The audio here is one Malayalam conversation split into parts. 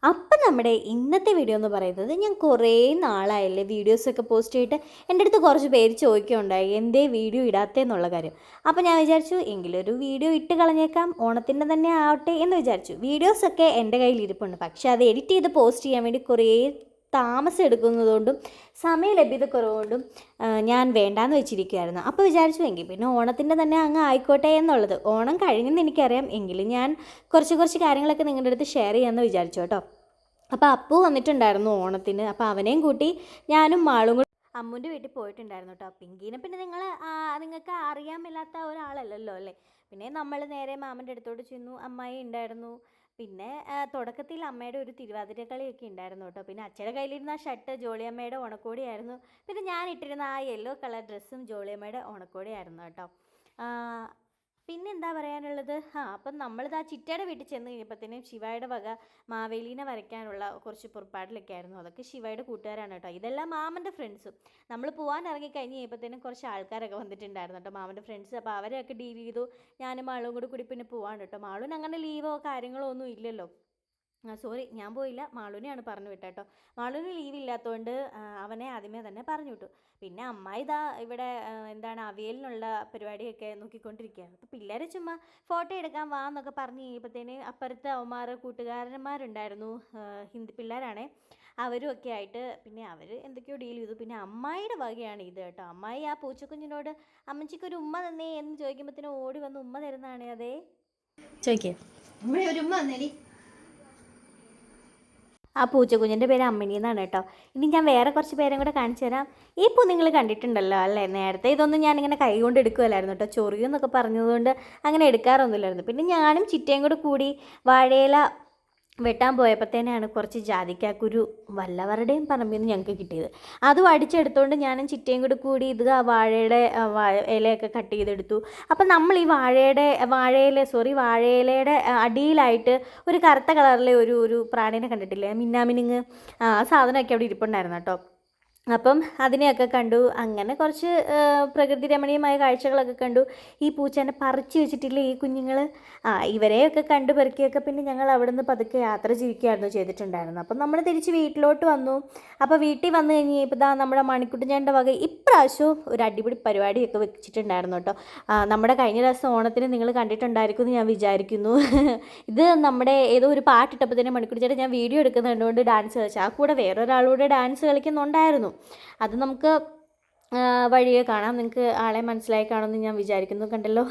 അപ്പം നമ്മുടെ ഇന്നത്തെ വീഡിയോ എന്ന് പറയുന്നത് ഞാൻ കുറേ നാളായല്ലേ വീഡിയോസൊക്കെ പോസ്റ്റ് ചെയ്തിട്ട് എൻ്റെ അടുത്ത് കുറച്ച് പേര് ചോദിക്കുകയുണ്ടായി എന്തേ വീഡിയോ ഇടാത്തേന്നുള്ള കാര്യം. അപ്പോൾ ഞാൻ വിചാരിച്ചു എങ്കിലൊരു വീഡിയോ ഇട്ട് കളഞ്ഞേക്കാം, ഓണത്തിൻ്റെ തന്നെ ആവട്ടെ എന്ന് വിചാരിച്ചു. വീഡിയോസൊക്കെ എൻ്റെ കയ്യിൽ ഇരിപ്പുണ്ട്, പക്ഷേ അത് എഡിറ്റ് ചെയ്ത് പോസ്റ്റ് ചെയ്യാൻ വേണ്ടി കുറേ താമസം എടുക്കുന്നതുകൊണ്ടും സമയ ലഭ്യത കുറവുകൊണ്ടും ഞാൻ വേണ്ടാന്ന് വെച്ചിരിക്കുകയായിരുന്നു. അപ്പോൾ വിചാരിച്ചു എങ്കിൽ പിന്നെ ഓണത്തിൻ്റെ തന്നെ അങ്ങ് ആയിക്കോട്ടെ എന്നുള്ളത്. ഓണം കഴിഞ്ഞെന്ന് എനിക്കറിയാം, എങ്കിലും ഞാൻ കുറച്ച് കാര്യങ്ങളൊക്കെ നിങ്ങളുടെ അടുത്ത് ഷെയർ ചെയ്യാമെന്ന് വിചാരിച്ചു കേട്ടോ. അപ്പോൾ അപ്പു വന്നിട്ടുണ്ടായിരുന്നു ഓണത്തിന്. അപ്പോൾ അവനെയും കൂട്ടി ഞാനും മാളും കൂടി അമ്മുൻ്റെ വീട്ടിൽ പോയിട്ടുണ്ടായിരുന്നു കേട്ടോ. പിങ്കീനെ പിന്നെ നിങ്ങൾക്ക് അറിയാമില്ലാത്ത ഒരാളല്ലല്ലോ അല്ലേ. പിന്നെ നമ്മൾ നേരെ മാമൻ്റെ അടുത്തോട്ട് ചെന്നു. അമ്മായി ഉണ്ടായിരുന്നു. പിന്നെ തുടക്കത്തിൽ അമ്മയുടെ ഒരു തിരുവാതിര കളിയൊക്കെ ഉണ്ടായിരുന്നു കേട്ടോ. പിന്നെ അച്ഛയുടെ കയ്യിലിരുന്ന ആ ഷർട്ട് ജോളിയമ്മയുടെ ഓണക്കോടിയായിരുന്നു. പിന്നെ ഞാൻ ഇട്ടിരുന്ന ആ യെല്ലോ കളർ ഡ്രസ്സും ജോളിയമ്മയുടെ ഓണക്കോടിയായിരുന്നു കേട്ടോ. പിന്നെ എന്താ പറയാനുള്ളത്, അപ്പം നമ്മളിതാ ചിറ്റയുടെ വീട്ടിൽ ചെന്ന് കഴിഞ്ഞപ്പോഴത്തേനും ശിവയുടെ വക മാവേലീനെ വരയ്ക്കാനുള്ള കുറച്ച് പുറപ്പാടിലൊക്കെ ആയിരുന്നു. അതൊക്കെ ശിവയുടെ കൂട്ടുകാരാണ് കേട്ടോ. ഇതെല്ലാം മാമൻ്റെ ഫ്രണ്ട്സും. നമ്മൾ പോകാൻ ഇറങ്ങി കഴിഞ്ഞ് കഴിയുമ്പോഴത്തേനും കുറച്ച് ആൾക്കാരൊക്കെ വന്നിട്ടുണ്ടായിരുന്നു കേട്ടോ, മാമൻ്റെ ഫ്രണ്ട്സ്. അപ്പോൾ അവരെയൊക്കെ ഡീൽ ചെയ്തു. ഞാനും മാളും കൂടി പിന്നെ പോവാണ് കേട്ടോ. മാളുവിന് അങ്ങനെ ലീവോ കാര്യങ്ങളോ ഒന്നും ഇല്ലല്ലോ. സോറി, ഞാൻ പോയില്ല, മാളുവിനെയാണ് പറഞ്ഞു വിട്ടത് കേട്ടോ. മാളുവിന് ലീവ് ഇല്ലാത്തതുകൊണ്ട് അവനെ ആദ്യമേ തന്നെ പറഞ്ഞു വിട്ടു. പിന്നെ അമ്മായി ഇതാ ഇവിടെ എന്താണ് അവിയലിനുള്ള പരിപാടിയൊക്കെ നോക്കിക്കൊണ്ടിരിക്കുകയാണ്. അപ്പോൾ പിള്ളേരെ ചുമ്മാ ഫോട്ടോ എടുക്കാൻ വാ എന്നൊക്കെ പറഞ്ഞ് കഴിയുമ്പോഴത്തേന് അപ്പുറത്ത് അവന്മാർ കൂട്ടുകാരന്മാരുണ്ടായിരുന്നു, ഹിന്ദി പിള്ളേരാണേ. അവരും ഒക്കെ ആയിട്ട് പിന്നെ അവർ എന്തൊക്കെയോ ഡീൽ ചെയ്തു. പിന്നെ അമ്മായിയുടെ വകയാണ് ഇത് കേട്ടോ. അമ്മായി ആ പൂച്ചക്കുഞ്ഞിനോട് അമ്മച്ചിക്കൊരു ഉമ്മ തന്നേ എന്ന് ചോദിക്കുമ്പോഴത്തേനും ഓടി വന്ന് ഉമ്മ തരുന്നതാണ്. അതേ ചോദിക്കേ, അമ്മയുടെ ഒരു ഉമ്മ തന്നേടി. ആ പൂച്ചക്കുഞ്ഞിൻ്റെ പേര് അമ്മിണി എന്നാണ് കേട്ടോ. ഇനി ഞാൻ വേറെ കുറച്ച് പേരും കൂടെ കാണിച്ചു തരാം. ഈ പൂ നിങ്ങൾ കണ്ടിട്ടുണ്ടല്ലോ അല്ലേ. നേരത്തെ ഇതൊന്നും ഞാനിങ്ങനെ കൈ കൊണ്ട് എടുക്കുമല്ലായിരുന്നു കേട്ടോ. ചൊറിയെന്നൊക്കെ പറഞ്ഞതുകൊണ്ട് അങ്ങനെ എടുക്കാറൊന്നുമില്ലായിരുന്നു. പിന്നെ ഞാനും ചിറ്റയും കൂടി വാഴയില വെട്ടാൻ പോയപ്പോഴത്തേനാണ് കുറച്ച് ജാതിക്കാക്കുരു വല്ലവരുടെയും പറമ്പിൽ നിന്ന് ഞങ്ങൾക്ക് കിട്ടിയത്. അതും അടിച്ചെടുത്തുകൊണ്ട് ഞാനും ചിറ്റയും കൂടി ഇത് വാഴയുടെ ഇലയൊക്കെ കട്ട് ചെയ്തെടുത്തു. അപ്പം നമ്മൾ ഈ വാഴയിലയുടെ അടിയിലായിട്ട് ഒരു കറുത്ത കളറിലെ ഒരു പ്രാണിനെ കണ്ടിട്ടില്ലേ, മിന്നാമിനുങ്ങ്, ആ സാധനമൊക്കെ അവിടെ ഇരിപ്പുണ്ടായിരുന്നു കേട്ടോ. അപ്പം അതിനെയൊക്കെ കണ്ടു. അങ്ങനെ കുറച്ച് പ്രകൃതി രമണീയമായ കാഴ്ചകളൊക്കെ കണ്ടു. ഈ പൂച്ചേനെ പറിച്ച് വെച്ചിട്ടില്ലേ ഈ കുഞ്ഞുങ്ങൾ, ഇവരെയൊക്കെ കണ്ടു പെറുക്കിയൊക്കെ പിന്നെ ഞങ്ങൾ അവിടെ നിന്ന് പതുക്കെ യാത്ര ജീവിക്കുകയായിരുന്നു ചെയ്തിട്ടുണ്ടായിരുന്നു. അപ്പം നമ്മൾ തിരിച്ച് വീട്ടിലോട്ട് വന്നു. അപ്പോൾ വീട്ടിൽ വന്നു കഴിഞ്ഞ് ഇപ്പോൾ ഇതാ നമ്മുടെ മണിക്കുട്ടഞ്ചേട്ടൻ്റെ വക ഇപ്രാവശ്യവും ഒരു അടിപൊളി പരിപാടിയൊക്കെ വെച്ചിട്ടുണ്ടായിരുന്നു കേട്ടോ. നമ്മുടെ കഴിഞ്ഞ ദിവസം ഓണത്തിന് നിങ്ങൾ കണ്ടിട്ടുണ്ടായിരിക്കും എന്ന് ഞാൻ വിചാരിക്കുന്നു. ഇത് നമ്മുടെ ഏതോ ഒരു പാട്ടിട്ടപ്പോൾ തന്നെ മണിക്കുട്ടഞ്ചേട്ടൻ ഞാൻ വീഡിയോ എടുക്കുന്നുണ്ടുകൊണ്ട് ഡാൻസ് കളിച്ചു. ആ കൂടെ വേറൊരാളൂടെ ഡാൻസ് കളിക്കുന്നുണ്ടായിരുന്നു. അത് നമുക്ക് വഴിയെ കാണാം. നിങ്ങൾക്ക് ആളെ മനസ്സിലായി കാണുമെന്ന് ഞാൻ വിചാരിക്കുന്നു. കണ്ടല്ലോ,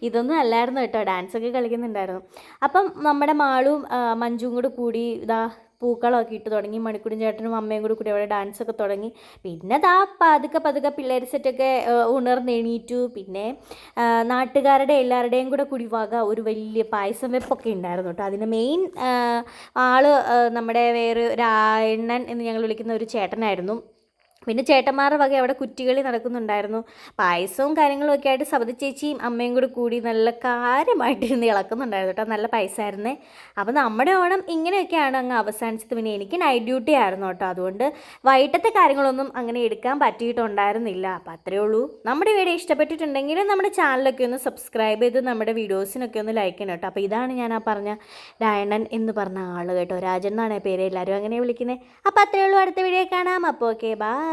ഇതൊന്നും അല്ലായിരുന്നു കേട്ടോ, ഡാൻസൊക്കെ കളിക്കുന്നുണ്ടായിരുന്നു. അപ്പം നമ്മുടെ മാളും മഞ്ജുവും കൂടി ഇതാ പൂക്കളമൊക്കെ ഇട്ട് തുടങ്ങി. മണിക്കുടും ചേട്ടനും അമ്മയും കൂടി അവിടെ ഡാൻസൊക്കെ തുടങ്ങി. പിന്നെ ദാ പതുക്കെ പിള്ളേർ സെറ്റൊക്കെ ഉണർന്നെണീറ്റു. പിന്നെ നാട്ടുകാരുടെ എല്ലാവരുടെയും കൂടി വക ഒരു വലിയ പായസം വെപ്പൊക്കെ ഉണ്ടായിരുന്നു കേട്ടോ. അതിന് മെയിൻ ആള് നമ്മുടെ വേറെ രായണ്ണൻ എന്ന് ഞങ്ങൾ വിളിക്കുന്ന ഒരു ചേട്ടനായിരുന്നു. പിന്നെ ചേട്ടന്മാരുടെ വക അവിടെ കുറ്റികളി നടക്കുന്നുണ്ടായിരുന്നു. പായസവും കാര്യങ്ങളും ഒക്കെ ആയിട്ട് സബതി ചേച്ചിയും അമ്മയും കൂടി നല്ല കാര്യമായിട്ടിരുന്ന് ഇളക്കുന്നുണ്ടായിരുന്നു കേട്ടോ. നല്ല പൈസയായിരുന്നേ. അപ്പോൾ നമ്മുടെ ഓണം ഇങ്ങനെയൊക്കെയാണ് അങ്ങ് അവസാനിച്ചത്. പിന്നെ എനിക്ക് നൈറ്റ് ഡ്യൂട്ടി ആയിരുന്നു കേട്ടോ. അതുകൊണ്ട് വൈകിട്ടത്തെ കാര്യങ്ങളൊന്നും അങ്ങനെ എടുക്കാൻ പറ്റിയിട്ടുണ്ടായിരുന്നില്ല. അപ്പോൾ അത്രയേ ഉള്ളൂ. നമ്മുടെ വീഡിയോ ഇഷ്ടപ്പെട്ടിട്ടുണ്ടെങ്കിൽ നമ്മുടെ ചാനലൊക്കെ ഒന്ന് സബ്സ്ക്രൈബ് ചെയ്ത് നമ്മുടെ വീഡിയോസിനൊക്കെ ഒന്ന് ലൈക്ക് ചെയ്യണം കേട്ടോ. അപ്പോൾ ഇതാണ് ഞാൻ ആ പറഞ്ഞ രായണ്ണൻ എന്ന് പറഞ്ഞ ആൾ കേട്ടോ. രാജൻ എന്നാണ് പേര്, എല്ലാവരും അങ്ങനെ വിളിക്കുന്നത്. അപ്പോൾ അത്രയേ ഉള്ളൂ. അടുത്ത വീഡിയോ കാണാം. അപ്പോൾ ഓക്കെ, ബൈ.